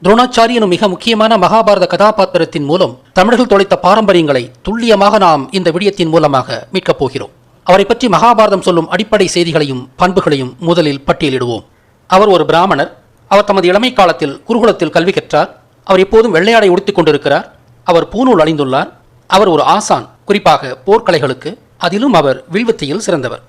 துரோணாச்சாரி எனும் மிக முக்கியமான மகாபாரத கதாபாத்திரத்தின் மூலம் தமிழர்கள் தொலைத்த பாரம்பரியங்களை துல்லியமாக நாம் இந்த விடயத்தின் மூலமாக மீட்கப் போகிறோம். அவரை பற்றி மகாபாரதம் சொல்லும் அடிப்படை செய்திகளையும் பண்புகளையும் முதலில் பட்டியலிடுவோம். அவர் ஒரு பிராமணர். அவர் தமது இளமை காலத்தில் குருகுலத்தில் கல்வி கற்றார். அவர் எப்போதும் வெள்ளையாடை உடுத்திக் கொண்டிருக்கிறார். அவர் பூநூல் அணிந்துள்ளார். அவர் ஒரு ஆசான், குறிப்பாக போர்க்கலைகளுக்கு. அதிலும் அவர் வில்வித்தையில் சிறந்தவர்.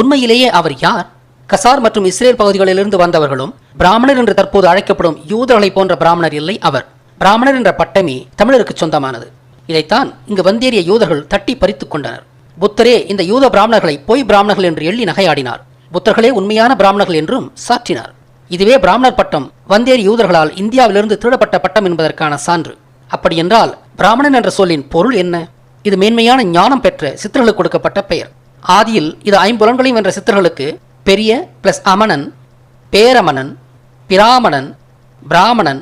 உண்மையிலேயே அவர் யார்? கசார் மற்றும் இஸ்ரேல் பகுதிகளிலிருந்து வந்தவர்களும் பிராமணர் என்று தற்போது அழைக்கப்படும் யூதர்களை போன்ற பிராமணர் இல்லை அவர். பிராமணர் என்ற பட்டமே தமிழருக்கு சொந்தமானது. இதைத்தான் இங்கு வந்தேறிய யூதர்கள் தட்டி பறித்துக் கொண்டனர். புத்தரே இந்த யூத பிராமணர்களை பொய் பிராமணர்கள் என்று எள்ளி நகையாடினார். புத்தர்களே உண்மையான பிராமணர்கள் என்றும் சாற்றினார். இதுவே பிராமணர் பட்டம் வந்தேறி யூதர்களால் இந்தியாவிலிருந்து திருடப்பட்ட பட்டம் என்பதற்கான சான்று. அப்படியென்றால் பிராமணன் என்ற சொல்லின் பொருள் என்ன? இது மேன்மையான ஞானம் பெற்ற சித்தர்களுக்கு கொடுக்கப்பட்ட பெயர். ஆதியில் இது ஐம்புலன்களையும் வென்ற சித்தர்களுக்கு பெரிய பிளஸ் அமனன், பேரமனன், பிராமணன், பிராமணன்,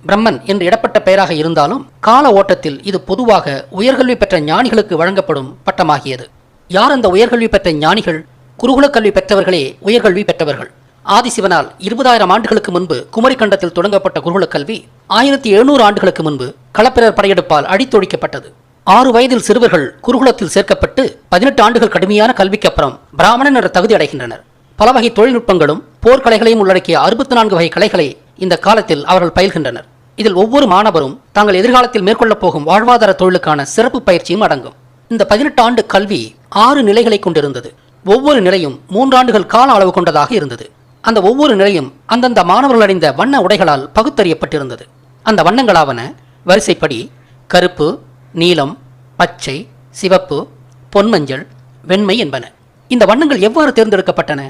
பிரம்மன் என்று இடப்பட்ட பெயராக இருந்தாலும் கால ஓட்டத்தில் இது பொதுவாக உயர்கல்வி பெற்ற ஞானிகளுக்கு வழங்கப்படும் பட்டமாகியது. யார் அந்த உயர்கல்வி பெற்ற ஞானிகள்? குருகுல கல்வி பெற்றவர்களே உயர்கல்வி பெற்றவர்கள். ஆதிசிவனால் 20,000 ஆண்டுகளுக்கு முன்பு குமரிக்கண்டத்தில் தொடங்கப்பட்ட குருகுல கல்வி 1700 ஆண்டுகளுக்கு முன்பு களப்பிரர் படையெடுப்பால் அடித்தொழிக்கப்பட்டது. 6 வயதில் சிறுவர்கள் குருகுலத்தில் சேர்க்கப்பட்டு 18 ஆண்டுகள் கடுமையான கல்விக்கு அப்புறம் பிராமணன் என்ற தகுதி அடைகின்றனர். பல வகை தொழில்நுட்பங்களும் போர்க்கலைகளையும் உள்ளடக்கிய 64 வகை கலைகளை இந்த காலத்தில் அவர்கள் பயில்கின்றனர். இதில் ஒவ்வொரு மாணவரும் தாங்கள் எதிர்காலத்தில் மேற்கொள்ளப் போகும் வாழ்வாதார தொழிலுக்கான சிறப்பு பயிற்சியும் அடங்கும். இந்த 18 ஆண்டு கல்வி 6 நிலைகளை கொண்டிருந்தது. ஒவ்வொரு நிலையும் 3 ஆண்டுகள் கால அளவு கொண்டதாக இருந்தது. அந்த ஒவ்வொரு நிலையும் அந்தந்த மாணவர்கள் அணிந்த வண்ண உடைகளால் பகுத்தறியப்பட்டிருந்தது. அந்த வண்ணங்களாவன வரிசைப்படி கருப்பு, நீலம், பச்சை, சிவப்பு, பொன்மஞ்சள், வெண்மை என்பன. இந்த வண்ணங்கள் எவ்வாறு தேர்ந்தெடுக்கப்பட்டன?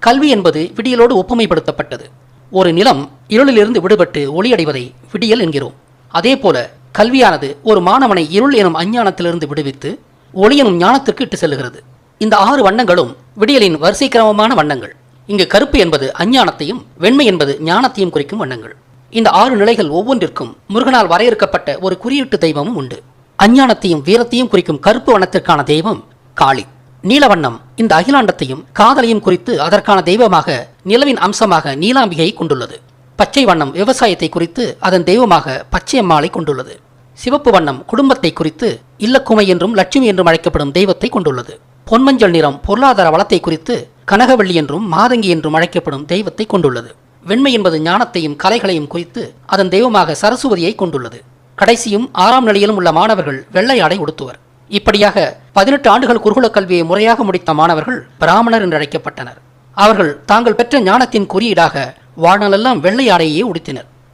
கல்வி என்பது விடியலோடு ஒப்புமைப்படுத்தப்பட்டது. ஒரு நிலம் இருளிலிருந்து விடுபட்டு ஒளியடைவதை விடியல் என்கிறோம். அதே போல கல்வியானது ஒரு மாணவனை இருள் எனும் அஞ்ஞானத்திலிருந்து விடுவித்து ஒளி எனும் ஞானத்திற்கு இட்டு செல்லுகிறது. இந்த 6 வண்ணங்களும் விடியலின் வரிசை கிரமமான வண்ணங்கள். இங்கு கருப்பு என்பது அஞ்ஞானத்தையும் வெண்மை என்பது ஞானத்தையும் குறிக்கும் வண்ணங்கள். இந்த 6 நிலைகள் ஒவ்வொன்றிற்கும் முருகனால் வரையறுக்கப்பட்ட ஒரு குறியீட்டு தெய்வமும் உண்டு. அஞ்ஞானத்தையும் வீரத்தையும் குறிக்கும் கருப்பு வண்ணத்திற்கான தெய்வம் காளி. நீலவண்ணம் இந்த அகிலாண்டத்தையும் காதலையும் குறித்து அதற்கான தெய்வமாக நிலவின் அம்சமாக நீலாம்பிகையை கொண்டுள்ளது. பச்சை வண்ணம் விவசாயத்தை குறித்து அதன் தெய்வமாக பச்சையம்மாளை கொண்டுள்ளது. சிவப்பு வண்ணம் குடும்பத்தை குறித்து இல்லக்குமை என்றும் லட்சுமி என்றும் அழைக்கப்படும் தெய்வத்தை கொண்டுள்ளது. பொன்மஞ்சள் நிறம் பொருளாதார வளத்தை குறித்து கனகவள்ளி என்றும் மாதங்கி என்றும் அழைக்கப்படும் தெய்வத்தை கொண்டுள்ளது. வெண்மை என்பது ஞானத்தையும் கலைகளையும் குறித்து அதன் தெய்வமாக சரஸ்வதியை கொண்டுள்ளது. கடைசியும் 6ஆம் நிலையிலும் உள்ள மாணவர்கள் வெள்ளை ஆடை உடுத்துவர். இப்படியாக 18 ஆண்டுகள் குருகுல கல்வியை முறையாக முடித்த மாணவர்கள் பிராமணர் என்று அழைக்கப்பட்டனர். அவர்கள் தாங்கள் பெற்ற ஞானத்தின் குறியீடாக வாழ்நாளெல்லாம் வெள்ளை ஆடையே உடுத்தினர்.